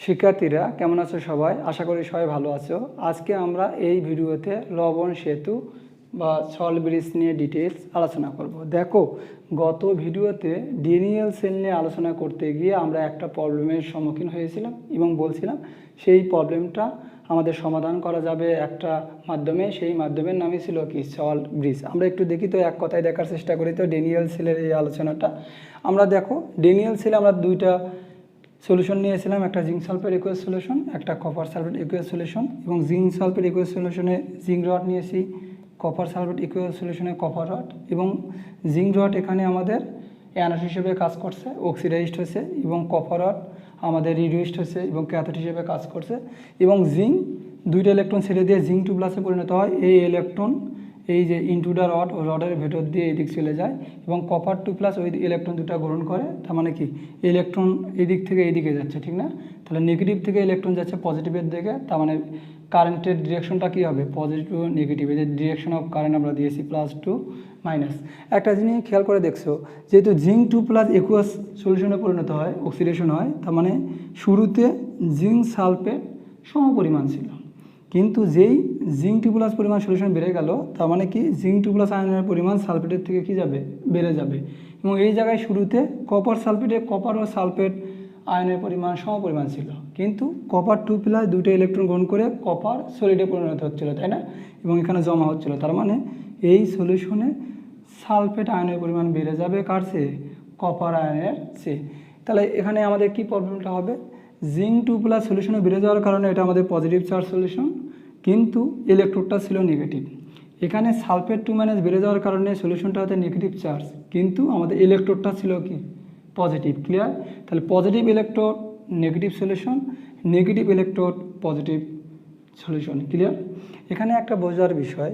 শিক্ষার্থীরা কেমন আছো সবাই? আশা করি সবাই ভালো আছো। আজকে আমরা এই ভিডিওতে লবণ সেতু বা সল্ট ব্রিজ নিয়ে ডিটেলস আলোচনা করব। দেখো, গত ভিডিওতে ড্যানিয়েল সেল নিয়ে আলোচনা করতে গিয়ে আমরা একটা প্রবলেমের সম্মুখীন হয়েছিলাম এবং বলছিলাম সেই প্রবলেমটা আমাদের সমাধান করা যাবে একটা মাধ্যমে। সেই মাধ্যমের নামই ছিল কি? Salt bridge. আমরা একটু দেখি তো, এক কথায় দেখার চেষ্টা করি তো ড্যানিয়েল সেলের এই আলোচনাটা। আমরা দেখো, ড্যানিয়েল সেলে আমরা দুইটা সলিউশন নিয়েছিলাম, একটা জিঙ্ক সালফেট একুয়াস সলিউশন, একটা কপার সালফেট একুয়াস সলিউশন। এবং জিঙ্ক সালফেট একুয়াস সলিউশনে জিঙ্ক রড নিয়েছি, কপার সালফেট একুয়াস সলিউশনে কপার রড। এবং জিঙ্ক রড এখানে আমাদের অ্যানোড হিসেবে কাজ করছে, অক্সিডাইজড হয়েছে, এবং কপার রড আমাদের রিডিউসড হয়েছে এবং ক্যাথোড হিসেবে কাজ করছে। এবং জিঙ্ক দুইটা ইলেকট্রন ছেড়ে দিয়ে জিঙ্ক 2 প্লাসে পরিণত হয়। এই ইলেকট্রন এই যে ইনটু দ্য রড, ও রডের ভেতর দিয়ে এই দিক চলে যায় এবং কপার 2 প্লাস ওই ইলেকট্রন দুটো গ্রহণ করে। তার মানে কি, ইলেকট্রন এই দিক থেকে এই দিকে যাচ্ছে, ঠিক না? তাহলে নেগেটিভ থেকে ইলেকট্রন যাচ্ছে পজিটিভের দিকে, তার মানে কারেন্টের ডিরেকশনটা কী হবে? পজিটিভ ও নেগেটিভ। এই যে ডিরেকশন অফ কারেন্ট আমরা দিয়েছি প্লাস টু মাইনাস। একটা জিনিস খেয়াল করে দেখছো, যেহেতু জিঙ্ক 2 প্লাস একুয়াস সলিউশনে পরিণত হয়, অক্সিডেশন হয়, তার মানে শুরুতে জিঙ্ক সালফেট সমপরিমাণ ছিল, কিন্তু যেই জিঙ্ক 2 প্লাস পরিমাণ সলিউশন বেড়ে গেল, তার মানে কি জিঙ্ক 2 প্লাস আয়নের পরিমাণ সালফেটের থেকে কি যাবে? বেড়ে যাবে। এবং এই জায়গায় শুরুতে কপার সালফেটে কপার ও সালফেট আয়নের পরিমাণ সমপরিমাণ ছিল, কিন্তু কপার 2 প্লাস দুটো ইলেকট্রন গ্রহণ করে কপার সলিডে পরিণত হচ্ছিল, তাই না? এবং এখানে জমা হচ্ছিল। তার মানে এই সলিউশনে সালফেট আয়নের পরিমাণ বেড়ে যাবে কার চেয়ে? কপার আয়নের চেয়ে। তাহলে এখানে আমাদের কি প্রবলেমটা হবে? জিঙ্ক 2 প্লাস সলিউশনে বেড়ে যাওয়ার কারণে এটা আমাদের পজিটিভ চার্জ সলিউশন, কিন্তু ইলেকট্রোডটা ছিল নেগেটিভ। এখানে সালফেট 2 মাইনাস বেড়ে যাওয়ার কারণে সলিউশনটা হতে নেগেটিভ চার্জ, কিন্তু আমাদের ইলেকট্রোডটা ছিল কি? পজিটিভ। ক্লিয়ার? তাহলে positive electrode negative solution, negative electrode positive solution. Clear? এখানে একটা বোঝার বিষয়,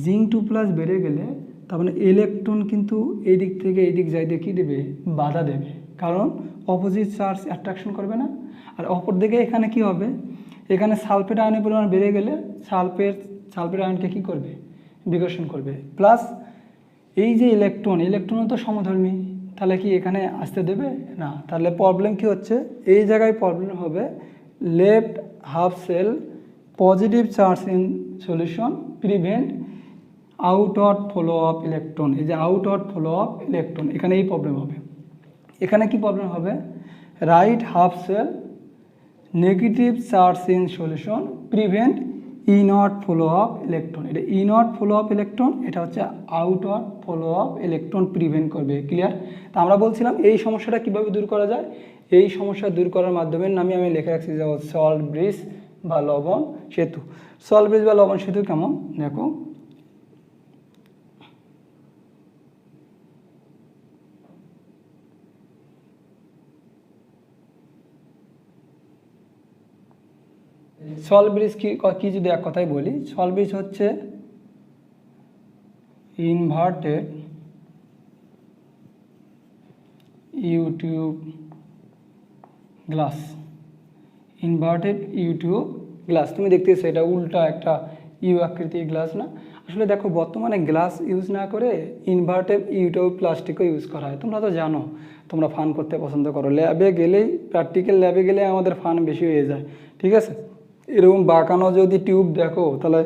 জিঙ্ক 2 প্লাস বেড়ে গেলে তার মানে ইলেকট্রন কিন্তু এই দিক থেকে এই দিক যাইতে কী দেবে? বাধা দেবে, কারণ অপোজিট চার্জ অ্যাট্রাকশন করবে না। আর অপর দিকে এখানে কি হবে? এখানে সালফেট আয়নের পরিমাণ বেড়ে গেলে সালফেট আয়নকে কী করবে? বিকর্ষণ করবে। প্লাস এই যে ইলেকট্রনও তো সমধর্মী, তাহলে কি এখানে আসতে দেবে না? তাহলে প্রবলেম কি হচ্ছে? এই জায়গায় প্রবলেম হবে left half cell positive charge in solution prevent outward flow of electron. এই যে আউটওয়ার্ড ফ্লো অফ ইলেকট্রন, এখানে এই প্রবলেম হবে। এখানে কি প্রবলেম হবে? Right half cell negative charge in solution prevent inward flow of electron. এটা ইনওয়ার্ড ফ্লো অফ ইলেকট্রন, এটা হচ্ছে outward flow of electron prevent করবে। ক্লিয়ার? তা আমরা বলছিলাম এই সমস্যাটা কিভাবে দূর করা যায়। এই সমস্যা দূর করার মাধ্যমে নামে আমি লিখে রাখছি যে সল্ট ব্রিজ বা লবণ সেতু। সল্ট ব্রিজ বা লবণ সেতু কেমন দেখো। সল্ট ব্রিজ কি যদি এক কথায় বলি, সল্ট ব্রিজ হচ্ছে inverted YouTube glass. Inverted YouTube glass, তুমি দেখতেছো এটা উল্টা একটা ইউ আকৃতির গ্লাস না? আসলে দেখো, বর্তমানে গ্লাস ইউজ না করে ইনভার্টেড ইউটিউব প্লাস্টিকও ইউজ করা হয়। তোমরা তো জানো, তোমরা ফান করতে পছন্দ করো। ল্যাবে গেলেই, প্র্যাকটিক্যাল ল্যাবে গেলে আমাদের ফান বেশি হয়ে যায়, ঠিক আছে? এরকম বাঁকানো যদি টিউব দেখো, তাহলে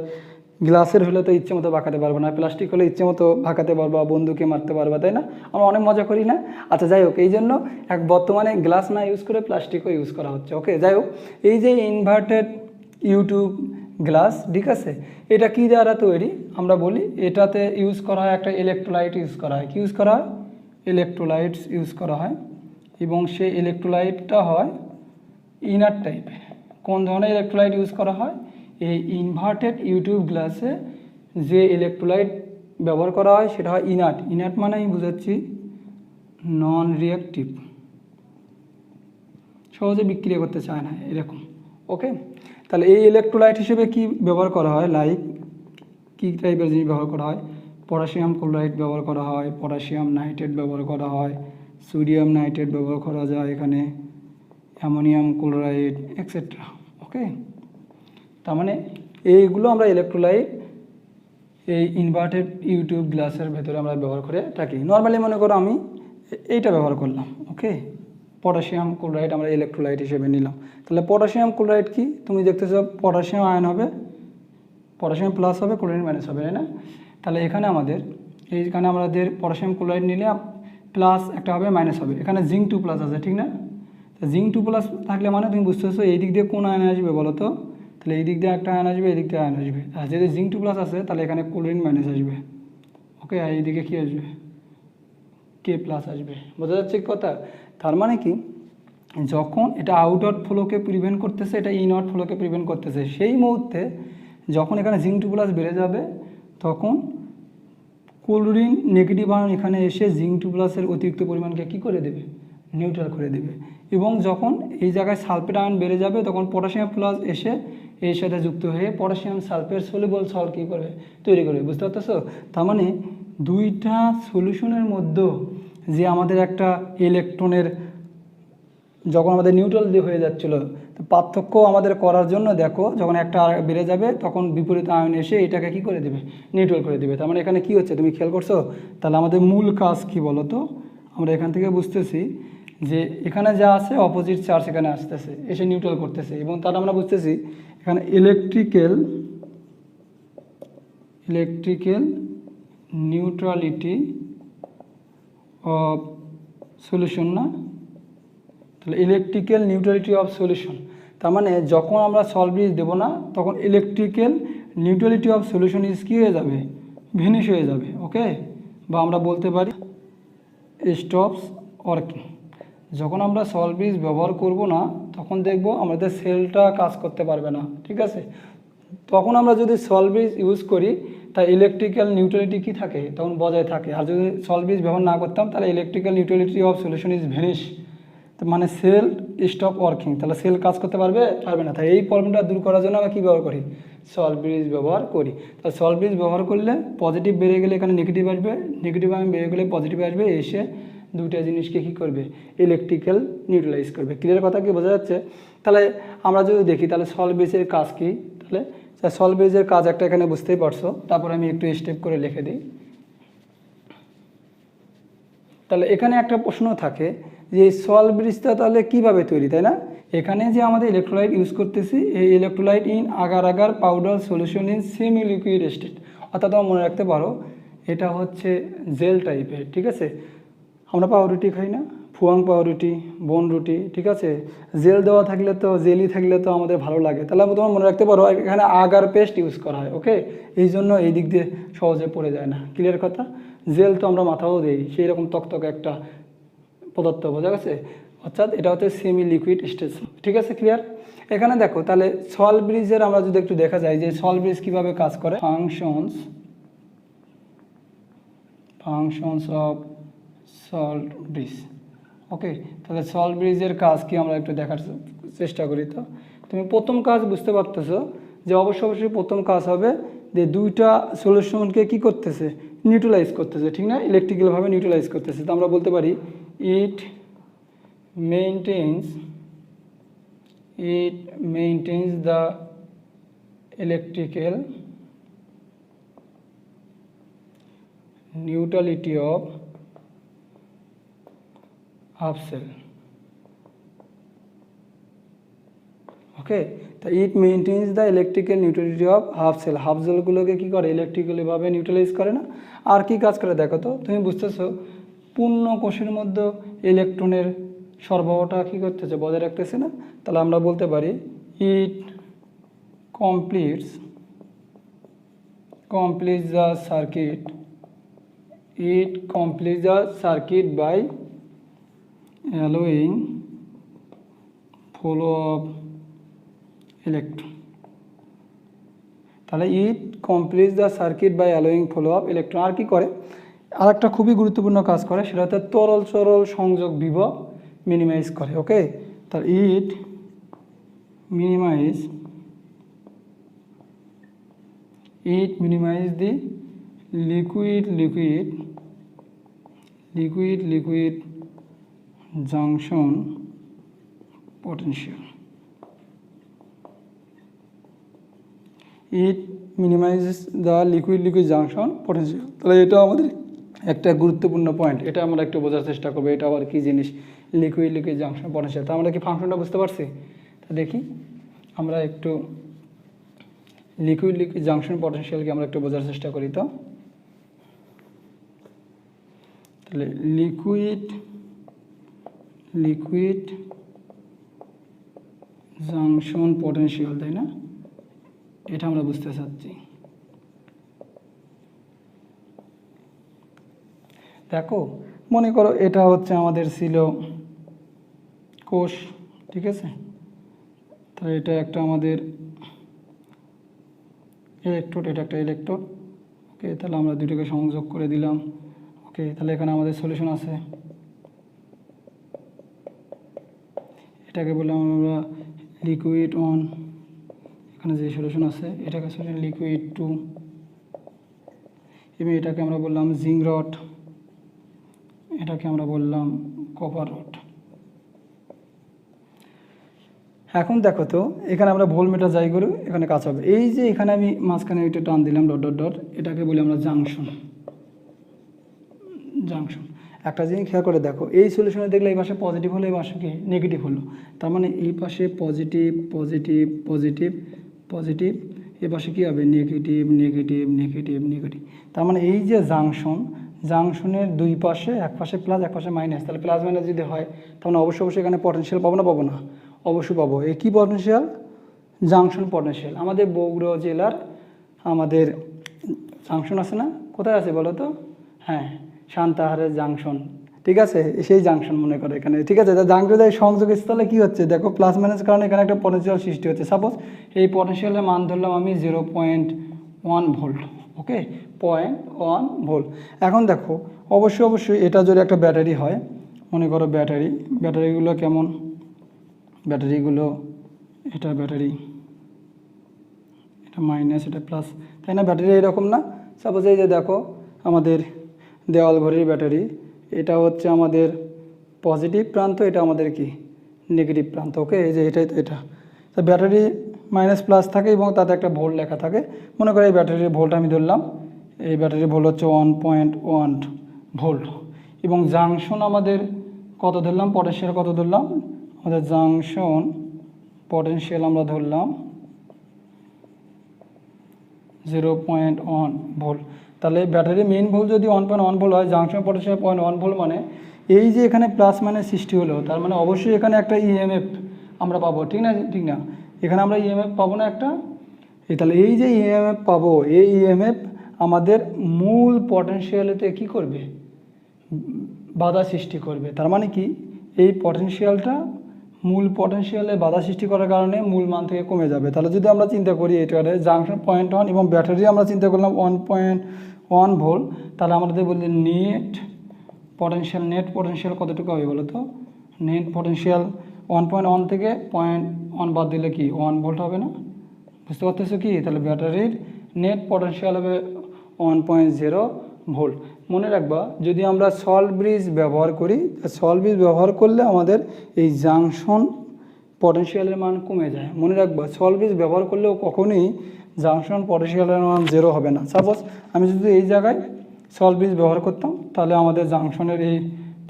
গ্লাসের হলে তো ইচ্ছে মতো বাঁকাতে পারবো না, প্লাস্টিক হলে ইচ্ছে মতো বাঁকাতে পারবো, বন্ধুকে মারতে পারবো, তাই না? আমরা অনেক মজা করি না? আচ্ছা, যাই হোক, এই জন্য বর্তমানে গ্লাস না ইউজ করে প্লাস্টিকও ইউজ করা হচ্ছে। ওকে, যাই হোক, এই যে ইনভার্টেড ইউটিউব গ্লাস, ঠিক আছে, এটা কি দ্বারা তৈরি? আমরা বলি এটাতে ইউজ করা হয় একটা ইলেকট্রোলাইট ইউজ করা হয়। কি ইউজ করা হয়? ইলেকট্রোলাইটস ইউজ করা হয়, এবং সেই ইলেকট্রোলাইটটা হয় ইনার টাইপের। কোন ধরনের ইলেকট্রোলাইট ইউজ করা হয়? এই ইনভার্টেড ইউটিউব গ্লাসে যে ইলেকট্রোলাইট ব্যবহার করা হয় সেটা হয় ইনার্ট। ইনার্ট মানে আমি বুঝাচ্ছি নন রিঅ্যাক্টিভ, সহজে বিক্রিয়া করতে চায় না, এরকম। ওকে, তাহলে এই ইলেকট্রোলাইট হিসেবে কি ব্যবহার করা হয়? লাইক কী টাইপের জিনিস ব্যবহার করা হয়? পটাশিয়াম ক্লোরাইড ব্যবহার করা হয়, পটাশিয়াম নাইট্রেট ব্যবহার করা হয়, সোডিয়াম নাইট্রেট ব্যবহার করা যায়, এখানে অ্যামোনিয়াম ক্লোরাইড এক্সেট্রা। ওকে, তার মানে এইগুলো আমরা ইলেকট্রোলাইট এই ইনভার্টেড ইউটিউব গ্লাসের ভেতরে আমরা ব্যবহার করে থাকি। নর্মালি মনে করো আমি এইটা ব্যবহার করলাম। ওকে, পটাশিয়াম ক্লোরাইড আমরা ইলেকট্রোলাইট হিসেবে নিলাম। তাহলে পটাশিয়াম ক্লোরাইড কি, তুমি দেখতেছো পটাশিয়াম আয়ন হবে, পটাশিয়াম প্লাস হবে, ক্লোরিন মাইনাস হবে, তাই না? তাহলে এখানে আমাদের পটাশিয়াম ক্লোরাইড নিলে প্লাস একটা হবে, মাইনাস হবে। এখানে জিঙ্ক 2 প্লাস আছে, ঠিক না? তো জিঙ্ক 2 প্লাস থাকলে মানে তুমি বুঝতেছো এই দিক দিয়ে কোন আয়ন আসবে বলো তো? তাহলে এই দিক দিয়ে একটা আয়ন আসবে, এই দিক দিয়ে আয়ন আসবে। আর যদি জিঙ্ক 2 প্লাস আছে তাহলে এখানে ক্লোরিন মাইনাস আসবে, ওকে। আর এইদিকে কী আসবে? কে প্লাস আসবে। বোঝা যাচ্ছে কথা? তার মানে কি, যখন এটা আউটওয়ার্ড ফ্লোকে প্রিভেন্ট করতেছে, এটা ইনওয়ার্ড ফ্লোকে প্রিভেন্ট করতেছে, সেই মুহূর্তে যখন এখানে জিঙ্ক 2 প্লাস বেড়ে যাবে তখন ক্লোরিন নেগেটিভ আয়ন এখানে এসে জিঙ্ক 2 প্লাসের অতিরিক্ত পরিমাণকে কী করে দেবে? নিউট্রাল করে দেবে। এবং যখন এই জায়গায় সালফেট আয়ন বেড়ে যাবে তখন পটাশিয়াম প্লাস এসে এর সাথে যুক্ত হয়ে পটাশিয়াম সালফেট সলিউবল সল্ট কী করবে? তৈরি করবে। বুঝতে পারতেছো? তার মানে দুইটা সলিউশনের মধ্যে যে আমাদের একটা ইলেকট্রনের যখন আমাদের নিউট্রাল দিয়ে হয়ে যাচ্ছিলো, তো পার্থক্য আমাদের করার জন্য দেখো যখন একটা বেড়ে যাবে তখন বিপরীত আয়ন এসে এটাকে কী করে দেবে? নিউট্রাল করে দেবে। তার মানে এখানে কী হচ্ছে তুমি খেয়াল করছো? তাহলে আমাদের মূল কাজ কী বলো তো? আমরা এখান থেকে বুঝতেছি যে এখানে যা আছে অপোজিট চার্জ এখানে আসতেছে, এসে নিউট্রাল করতেছে। এবং তার আমরা বুঝতেছি এখানে ইলেকট্রিক্যাল নিউট্রালিটি অফ সলিউশন, না? তাহলে ইলেকট্রিক্যাল নিউট্রালিটি অফ সলিউশন, তার মানে যখন আমরা সল্ট ব্রিজ দেবো না তখন electrical neutrality of solution is কী হয়ে যাবে? ভেনিশ হয়ে যাবে, ওকে। বা আমরা বলতে পারি স্টপস ওয়ার্কিং। যখন আমরা সল্ট ব্রিজ ব্যবহার করব না তখন দেখব আমাদের সেলটা কাজ করতে পারবে না, ঠিক আছে? তখন আমরা যদি সল্ট ব্রিজ ইউজ করি তাই ইলেকট্রিক্যাল নিউট্রালিটি কী থাকে? তখন বজায় থাকে। আর যদি সল্ট ব্রিজ ব্যবহার না করতাম তাহলে electrical neutrality of solution is vanish, মানে সেল স্টপ ওয়ার্কিং। তাহলে সেল কাজ করতে পারবে না। তাই এই প্রবলেমটা দূর করার জন্য আমরা কী ব্যবহার করি? সল্ট ব্রিজ ব্যবহার করি। তাহলে সল্ট ব্রিজ ব্যবহার করলে পজিটিভ বেড়ে গেলে এখানে নেগেটিভ আসবে, নেগেটিভ আয়ন বেড়ে গেলে পজিটিভ আসবে, এসে দুইটা জিনিসকে কী করবে? ইলেকট্রিক্যাল নিউট্রালাইজ করবে। ক্লিয়ার কথা কি বোঝা যাচ্ছে? তাহলে আমরা যদি দেখি তাহলে সল্ট ব্রিজের কাজ কী, তাহলে সল্ট ব্রিজের কাজ একটা এখানে বুঝতেই পারছো। তারপর আমি একটু স্টেপ করে লিখে দিই। তাহলে এখানে একটা প্রশ্ন থাকে যে এই সল্ট ব্রিজটা তাহলে কীভাবে তৈরি, তাই না? এখানে যে আমাদের ইলেকট্রোলাইট ইউজ করতেছি, এই electrolyte in agar agar powder solution in semi liquid state. অর্থাৎ তোমরা মনে রাখতে পারো এটা হচ্ছে জেল টাইপের, ঠিক আছে? আমরা পাউরুটি খাই না, ফুয়াং পাউরুটি, বন রুটি, ঠিক আছে? জেল দেওয়া থাকলে তো, জেলি থাকলে তো আমাদের ভালো লাগে। তাহলে তোমরা মনে রাখতে পারো এখানে আগার পেস্ট ইউজ করা হয়, ওকে। এই জন্য এই দিক দিয়ে সহজে পড়ে যায় না। ক্লিয়ার কথা? জেল তো আমরা মাথাও দিই, সেই রকম তকতকে একটা পদার্থ, বোঝা গেছে? অর্থাৎ এটা হচ্ছে সেমি লিকুইড স্টেজ, ঠিক আছে? ক্লিয়ার? এখানে দেখো তাহলে সল্ট ব্রিজের আমরা যদি একটু দেখা যায় যে সল্ট ব্রিজ কীভাবে কাজ করে, ফাংশনস অফ সল্ট ব্রিজ, ওকে। তাহলে সল্ট ব্রিজের কাজ কি আমরা একটু দেখার চেষ্টা করি। তো তুমি প্রথম কাজ বুঝতে পারতেছো যে অবশ্যই প্রথম কাজ হবে যে দুইটা সলিউশনকে কি করতেছে? নিউট্রালাইজ করতেছে, ঠিক না? ইলেকট্রিক্যালভাবে নিউট্রালাইজ করতেছে। তো আমরা বলতে পারি it maintains the electrical neutrality of half cell, okay. তো it maintains the electrical neutrality of half cell. Half সেলগুলোকে কী করে? ইলেকট্রিক্যালিভাবে নিউট্রালাইজ করে, না? আর কি কাজ করে দেখো তো, তুমি বুঝতেছো পূর্ণ কোষের মধ্যে ইলেকট্রনের সরবরাহটা কী করতেছে? বজায় রাখতেছে, না? তাহলে আমরা বলতে পারি it completes the circuit by allowing flow of electron। তাহলে it completes the circuit by allowing flow of electron. আর কি করে? আর একটা খুবই গুরুত্বপূর্ণ কাজ করে, সেটা হচ্ছে তরল সরল সংযোগ বিভব মিনিমাইজ করে, ওকে। তাহলে it minimise the liquid junction potential। It minimizes the liquid junction potential। তাহলে এটা আমাদের একটা গুরুত্বপূর্ণ পয়েন্ট, এটা আমরা একটু বোঝার চেষ্টা করবো। এটা আবার কি জিনিস, লিকুইড জাংশন পটেনশিয়াল। তা আমরা কি ফাংশনটা বুঝতে পারছি? তা দেখি আমরা একটু লিকুইড জাংশন পটেনশিয়ালকে আমরা একটু বোঝার চেষ্টা করি। তো তাহলে লিকুইড জাংশন পটেনশিয়াল, তাই না? এটা আমরা বুঝতে চাচ্ছি। দেখো মনে করো এটা হচ্ছে আমাদের ছিল কোষ, ঠিক আছে? তাহলে এটা একটা আমাদের ইলেকট্রোড, এটা একটা ইলেকট্রোড। ওকে, তাহলে আমরা দুটোকে সংযোগ করে দিলাম। ওকে, তাহলে এখানে আমাদের সলিউশন আছে, এটাকে বললাম আমরা লিকুইড 1। এখানে যে সলিউশন আছে এটাকে সলিউশন লিকুইড 2, এবং এটাকে আমরা বললাম জিঙ্ক রড, এটাকে আমরা বললাম কপার রড। এখন দেখো তো এখানে আমরা ভোল্টমিটার যাই করি, এখানে কাজ হবে। এই যে এখানে আমি মাঝখানে এটা টান দিলাম ডট ডট ডট, এটাকে বলি আমরা জাংশন। একটা জিনিস খেয়াল করে দেখো, এই সলিউশনে দেখলে এই পাশে পজিটিভ হলো, এই পাশে কি নেগেটিভ হলো। তার মানে এই পাশে পজিটিভ পজিটিভ পজিটিভ পজিটিভ, এ পাশে কী হবে নেগেটিভ নেগেটিভ নেগেটিভ নেগেটিভ। তার মানে এই যে জাংশনের দুই পাশে, এক পাশে প্লাস এক পাশে মাইনাস, তাহলে প্লাস মাইনাস যদি হয় তাহলে অবশ্যই এখানে পটেনশিয়াল পাবো না? পাবো না, অবশ্যই পাবো। এই কী পটেনশিয়াল? Junction potential. আমাদের বগুড়া জেলার আমাদের জাংশন আছে না, কোথায় আছে বলো তো? হ্যাঁ, সান্তাহারের জাংশন, ঠিক আছে? সেই জাংশন মনে করে এখানে, ঠিক আছে? জাংশনের সংযোগস্থলে কী হচ্ছে দেখো, প্লাস মাইনাস কারণে এখানে একটা পটেনশিয়াল সৃষ্টি হচ্ছে। সাপোজ এই পটেনশিয়ালের মান ধরলাম আমি 0.1 ভোল্ট। ওকে, 0.1 ভোল্ট। এখন দেখো অবশ্যই এটা যদি একটা ব্যাটারি হয়, মনে করো ব্যাটারিগুলো কেমন, ব্যাটারিগুলো এটা ব্যাটারি, এটা মাইনাস এটা প্লাস, তাই না? ব্যাটারি এরকম না? সাপোজ এই যে দেখো আমাদের দেওয়াল ঘড়ির ব্যাটারি, এটা হচ্ছে আমাদের পজিটিভ প্রান্ত, এটা আমাদের কি নেগেটিভ প্রান্ত। ওকে, এই যে এটাই তো এটা। তো ব্যাটারি মাইনাস প্লাস থাকে এবং তাতে একটা ভোল্ট লেখা থাকে। মনে করো এই ব্যাটারির ভোল্ট আমি ধরলাম, এই ব্যাটারির ভোল্ট হচ্ছে 1.1 ভোল্ট। এবং জাংশন আমাদের কত ধরলাম, পটেনশিয়াল কত ধরলাম, আমাদের জাংশন পটেনশিয়াল আমরা ধরলাম 0.1 ভোল্ট। তাহলে ব্যাটারির মেইন ভোল্ট যদি 1.1 ভোল্ট হয়, জাংশন পটেনশিয়াল 0.1 ভোল্ট, মানে এই যে এখানে প্লাস মাইনাস সৃষ্টি হলো, তার মানে অবশ্যই এখানে একটা ইএমএফ আমরা পাবো, ঠিক না? এখানে আমরা ইএমএফ পাবো না একটা? তাহলে এই যে ইএমএফ পাবো, এই ইএমএফ আমাদের মূল পটেনশিয়ালেতে কি করবে, বাধা সৃষ্টি করবে। তার মানে কি, এই পটেনশিয়ালটা মূল পটেনশিয়ালে বাধা সৃষ্টি করার কারণে মূল মান থেকে কমে যাবে। তাহলে যদি আমরা চিন্তা করি এটারে জাংশন 0.1 এবং ব্যাটারি আমরা চিন্তা করলাম 1.1 ভোল্ট, তাহলে আমাদের বললে নেট পটেনশিয়াল কতটুকু হবে বলো তো? নেট পটেনশিয়াল 1.1 থেকে 0.1 বাদ দিলে কি 1 ভোল্ট হবে না? বুঝতে পারতেছো কি? তাহলে ব্যাটারির নেট পটেনশিয়াল হবে 1.0 ভোল্ট। মনে রাখবা, যদি আমরা সল্ট ব্রিজ ব্যবহার করি, সল্ট ব্রিজ ব্যবহার করলে আমাদের এই জাংশন পটেনশিয়ালের মান কমে যায়। মনে রাখবা, সল্ট ব্রিজ ব্যবহার করলেও কখনোই জাংশন পটেনশিয়ালের মান 0 হবে না। সাপোজ আমি যদি এই জায়গায় সল্ট ব্রিজ ব্যবহার করতাম, তাহলে আমাদের জাংশনের এই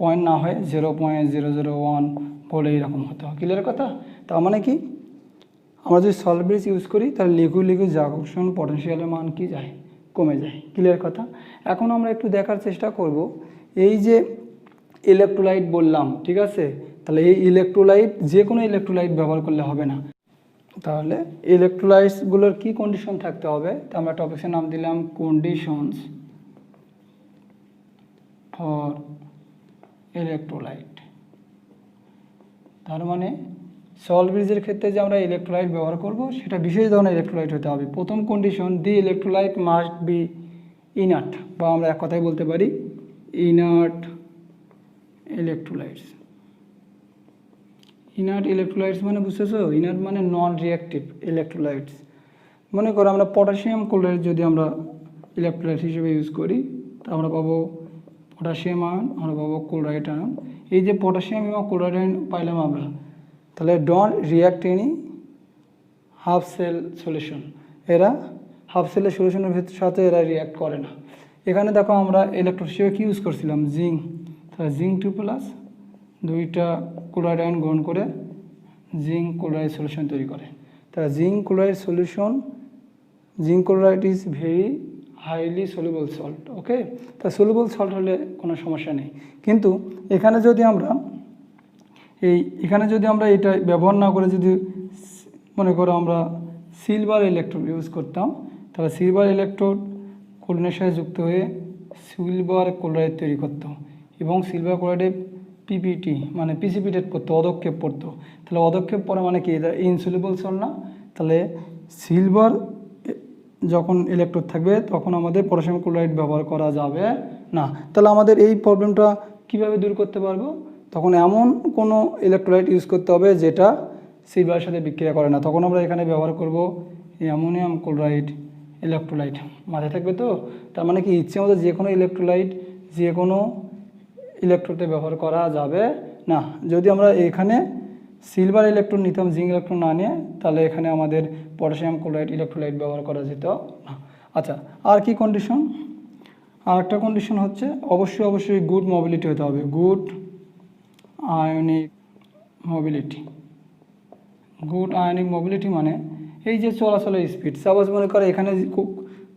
পয়েন্ট না হয়ে 0.001 ভোল্ট এইরকম হতো। ক্লিয়ার কথা? তার মানে কি, আমরা যদি সল্ট ব্রিজ ইউজ করি তাহলে লিকুইড জাংশন পটেনশিয়ালের মান কি যায়, কমে যায়। ক্লিয়ার কথা? এখন আমরা একটু দেখার চেষ্টা করব, এই যে ইলেকট্রোলাইট বললাম, ঠিক আছে? তাহলে এই ইলেকট্রোলাইট যে কোনো ইলেকট্রোলাইট ব্যবহার করলে হবে না। তাহলে ইলেকট্রোলাইটসগুলোর কি কন্ডিশন থাকতে হবে? তো আমরা টপিকের নাম দিলাম কন্ডিশনস ফর ইলেকট্রোলাইট। তার মানে সল্ট ব্রিজের ক্ষেত্রে যে আমরা ইলেকট্রোলাইট ব্যবহার করব, সেটা বিশেষ ধরনের ইলেকট্রোলাইট হতে হবে। প্রথম condition, the electrolyte must be inert, বা আমরা এক কথায় বলতে পারি ইনার্ট ইলেকট্রোলাইটস। ইনার্ট ইলেকট্রোলাইটস মানে বুঝতেছো? ইনার্ট মানে নন রিঅ্যাক্টিভ ইলেকট্রোলাইটস। মনে করো আমরা পটাশিয়াম ক্লোরাইড যদি আমরা ইলেকট্রোলাইট হিসেবে ইউজ করি, তা আমরা পাবো পটাশিয়াম আয়ন, আমরা পাবো ক্লোরাইড আয়ন। এই যে পটাশিয়াম এবং ক্লোরাইড আয়ন পাইলাম আমরা, তাহলে don't react any half cell solution. এরা হাফ সেলের সলিউশনের সাথে এরা রিঅ্যাক্ট করে না। এখানে দেখো আমরা ইলেকট্রোড হিসেবে কি ইউজ করছিলাম, জিঙ্ক। তাহলে জিঙ্ক 2+ দুইটা ক্লোরাইড আয়ন গ্রহণ করে জিঙ্ক ক্লোরাইড সলিউশন তৈরি করে। তাহলে zinc chloride solution, zinc chloride is very highly soluble salt. Okay, তা সলিউবল সল্ট হলে কোনো সমস্যা নেই। কিন্তু এখানে যদি আমরা এটা ব্যবহার না করে যদি মনে করো আমরা সিলভার ইলেকট্রোড ইউজ করতাম, তাহলে সিলভার ইলেকট্রোড ক্লোরিনের সাথে যুক্ত হয়ে সিলভার ক্লোরাইড তৈরি করতো এবং সিলভার ক্লোরাইডে পিপিটি মানে প্রিসিপিটেট করতো, অদক্ষেপ পড়তো। তাহলে অদক্ষেপ পড়ে মানে কি, এটা ইনসলিউবল সল্ট না। তাহলে সিলভার যখন ইলেকট্রোড থাকবে তখন আমাদের পটাশিয়াম ক্লোরাইড ব্যবহার করা যাবে না। তাহলে আমাদের এই প্রবলেমটা কিভাবে দূর করতে পারবো, তখন এমন কোনো ইলেকট্রোলাইট ইউজ করতে হবে যেটা সিলভারের সাথে বিক্রিয়া করে না। তখন আমরা এখানে ব্যবহার করব অ্যামোনিয়াম ক্লোরাইড ইলেকট্রোলাইট। মাথায় থাকবে তো? তার মানে কি, ইচ্ছে মতো যে কোনো ইলেকট্রোলাইট যে কোনো ইলেকট্রোডে ব্যবহার করা যাবে না। যদি আমরা এখানে সিলভার ইলেকট্রোড নিতাম, জিঙ্ক ইলেকট্রোড না নিয়ে, তাহলে এখানে আমাদের পটাশিয়াম ক্লোরাইড ইলেকট্রোলাইট ব্যবহার করা যেত না। আচ্ছা, আর কি কন্ডিশন? আর একটা কন্ডিশন হচ্ছে অবশ্যই গুড মোবিলিটি হতে হবে, good ionic mobility. Good ionic mobility মানে এই যে চলাচলের স্পিড। সাপোজ মনে করে এখানে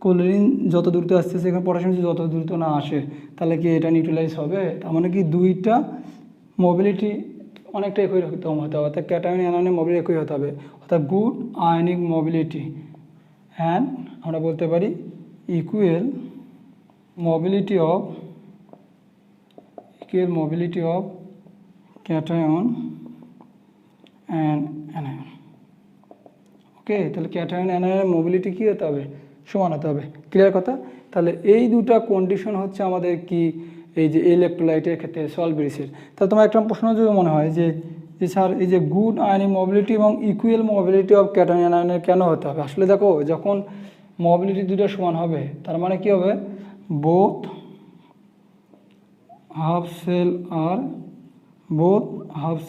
ক্লোরিন যত দ্রুত আসতেছে, এখানে পটাশিয়াম যত দ্রুত না আসে, তাহলে কি এটা নিউট্রালাইজ হবে? তার মানে কি দুইটা মোবিলিটি অনেকটা একই রকম হতে হবে, অর্থাৎ ক্যাটায়ন অ্যানায়নের মোবিলিটি একই হতে হবে, অর্থাৎ গুড আয়নিক মোবিলিটি অ্যান্ড আমরা বলতে পারি equal mobility of cation and anion. Okay, তাহলে ক্যাটায়ন অ্যানায়নের মোবিলিটি কী হতে হবে? সমান হতে হবে। ক্লিয়ার কথা? তাহলে এই দুটা কন্ডিশন হচ্ছে আমাদের কি, এই যে ইলেকট্রোলাইটের ক্ষেত্রে সলভেন্সির। তাহলে তোমার একটা প্রশ্ন যদি মনে হয় যে স্যার এই যে গুড আয়নিক মোবিলিটি এবং ইকুয়াল মোবিলিটি অফ ক্যাটায়ন অ্যানায়নের কেন হতে হবে? আসলে দেখো, যখন মোবিলিটি দুটো সমান হবে তার মানে কি হবে, বোথ হাফ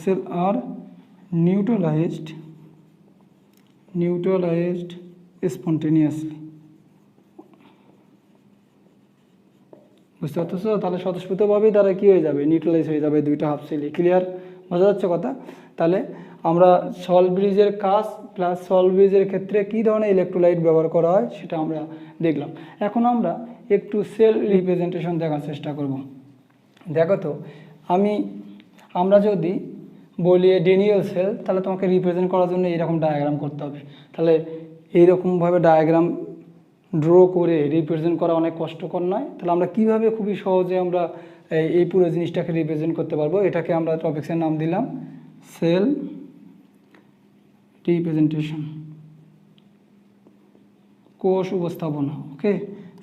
সেল আর নিউট্রালাইজড স্পন্টেনিয়াসলি। বুঝতে পারতেছো? তাহলে স্বতঃস্ফূর্তভাবেই তারা কী হয়ে যাবে, নিউট্রালাইজ হয়ে যাবে দুইটা হাফ সেলই। ক্লিয়ার? বোঝা যাচ্ছে কথা? তাহলে আমরা সল্ট ব্রিজের কাজ প্লাস সল্ট ব্রিজের ক্ষেত্রে কী ধরনের ইলেকট্রোলাইট ব্যবহার করা হয় সেটা আমরা দেখলাম। এখন আমরা একটু সেল রিপ্রেজেন্টেশন দেখার চেষ্টা করব। দেখো তো, আমরা যদি বলি ডেনিয়েল সেল, তাহলে তোমাকে রিপ্রেজেন্ট করার জন্য এইরকম ডায়াগ্রাম করতে হবে। তাহলে এইরকমভাবে ডায়াগ্রাম ড্র করে রিপ্রেজেন্ট করা অনেক কষ্টকর নয়। তাহলে আমরা কিভাবে খুবই সহজে আমরা এই পুরো জিনিসটাকে রিপ্রেজেন্ট করতে পারবো, এটাকে আমরা টপিক্সের নাম দিলাম সেল রিপ্রেজেন্টেশন, কোষ উপস্থাপনা। ওকে,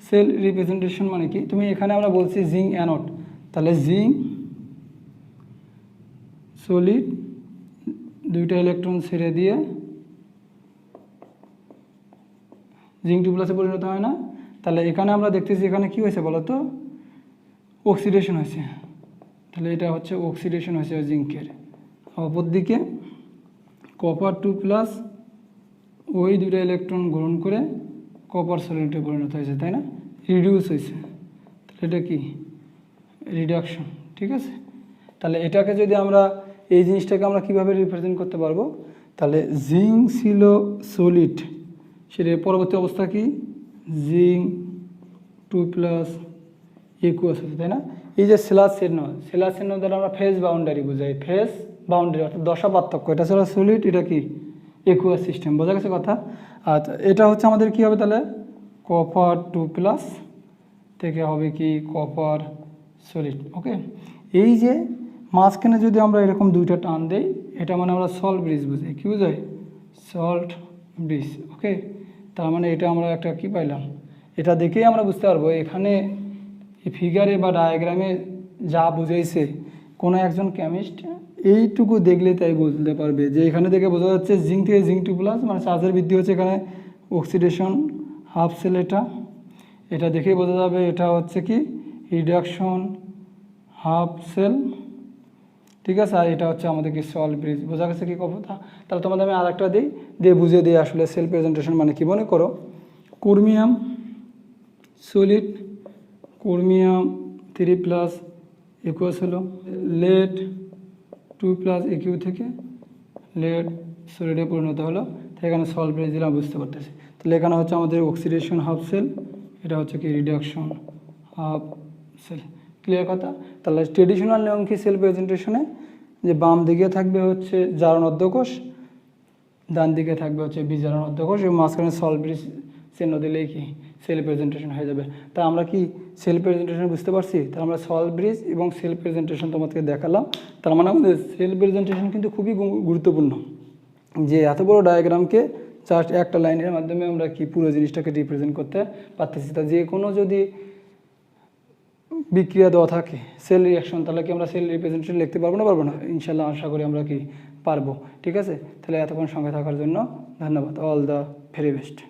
সেল রিপ্রেজেন্টেশন মানে কি, তুমি এখানে আমরা বলছি জিঙ্ক অ্যানোড, তাহলে জিঙ্ক সলিড দুইটা ইলেকট্রন ছেড়ে দিয়ে জিঙ্ক 2+ পরিণত হয় না। তাহলে এখানে আমরা দেখতেছি এখানে কি হয়েছে বলো তো, অক্সিডেশন হয়েছে। তাহলে এটা হচ্ছে অক্সিডেশন হয়েছে জিঙ্কের। অপরদিকে কপার 2+ ওই দুটো ইলেকট্রন গ্রহণ করে কপার সলিডে পরিণত হয়েছে, তাই না? রিডিউস হয়েছে, তাহলে এটা কি রিডাকশন। ঠিক আছে, তাহলে এটাকে যদি আমরা এই জিনিসটাকে আমরা কিভাবে রিপ্রেজেন্ট করতে পারবো, তাহলে জিঙ্ক ছিল সলিড, সেটার পরবর্তী অবস্থা কি জিঙ্ক 2+ ইকুয়াস হচ্ছে, তাই না? এই যে সেলার চিহ্ন দ্বারা আমরা ফেজ বাউন্ডারি বোঝাই, ফেজ বাউন্ডারি অর্থাৎ দশা পার্থক্য। এটা ছিল সলিড, এটা কি ইকুয়াস সিস্টেম। বোঝা গেছে কথা? আচ্ছা, এটা হচ্ছে আমাদের কি হবে তাহলে, কপার 2+ থেকে হবে কি কপার সলিড। ওকে, এই যে মাঝখানে যদি আমরা এরকম দুইটা টান দেই, এটা মানে আমরা সল্ট ব্রিজ বুঝাই। কী বোঝাই? Salt bridge. ওকে, তার মানে এটা আমরা একটা কি পাইলাম, এটা দেখেই আমরা বুঝতে পারবো এখানে এই ফিগারে বা ডায়াগ্রামে যা বুঝাইছে কোনো একজন কেমিস্ট এইটুকু দেখলে তাই বুঝতে পারবে যে এখানে দেখে বোঝা যাচ্ছে জিঙ্ক থেকে জিঙ্ক 2+ মানে চার্জের বৃদ্ধি হচ্ছে, এখানে অক্সিডেশন হাফ সেল, এটা দেখেই বোঝা যাবে এটা হচ্ছে কি রিডাকশন হাফ সেল। ঠিক আছে, আর এটা হচ্ছে আমাদের কি সল্ট ব্রিজ। বোঝা গেছে কি কথা? তাহলে তোমাদের আমি আর একটা দিয়ে বুঝিয়ে দিই আসলে সেল প্রেজেন্টেশন মানে কি। মনে করো chromium solid chromium 3 plus equals হলো লেড 2 প্লাস ইকিউ থেকে লেড সলিডে পরিণত হলো। তো এখানে সল্ট ব্রিজ দিলাম, বুঝতে পারতেছি। তাহলে এখানে হচ্ছে আমাদের অক্সিডেশন হাফ সেল, এটা হচ্ছে কি রিডাকশন হাফ সেল। ক্লিয়ার কথা? তাহলে ট্রেডিশনাল নিয়ম কি সেল প্রেজেন্টেশনে, যে বাম দিকে থাকবে হচ্ছে জারণ অধ্যকোষ, ডান দিকে থাকবে হচ্ছে বিজারণ অধ্যকোষ এবং মাঝখানে সল্ট ব্রিজ চিহ্ন দিলেই কি সেল প্রেজেন্টেশন হয়ে যাবে। তা আমরা কি সেল প্রেজেন্টেশন বুঝতে পারছি? তাহলে আমরা সল্ট ব্রিজ এবং সেল প্রেজেন্টেশন তোমাদেরকে দেখালাম। তার মানে আমাদের সেল প্রেজেন্টেশন কিন্তু খুবই গুরুত্বপূর্ণ, যে এত বড় ডায়াগ্রামকে জাস্ট একটা লাইনের মাধ্যমে আমরা কি পুরো জিনিসটাকে রিপ্রেজেন্ট করতে পারতেছি। তা যে কোনো যদি বিক্রিয়া দেওয়া থাকে সেল রিয়াকশন, তাহলে কি আমরা সেল রিপ্রেজেন্টেশন লিখতে পারবো না? ইনশাল্লাহ আশা করি আমরা কি পারবো। ঠিক আছে, তাহলে এতক্ষণ সঙ্গে থাকার জন্য ধন্যবাদ। All the very best.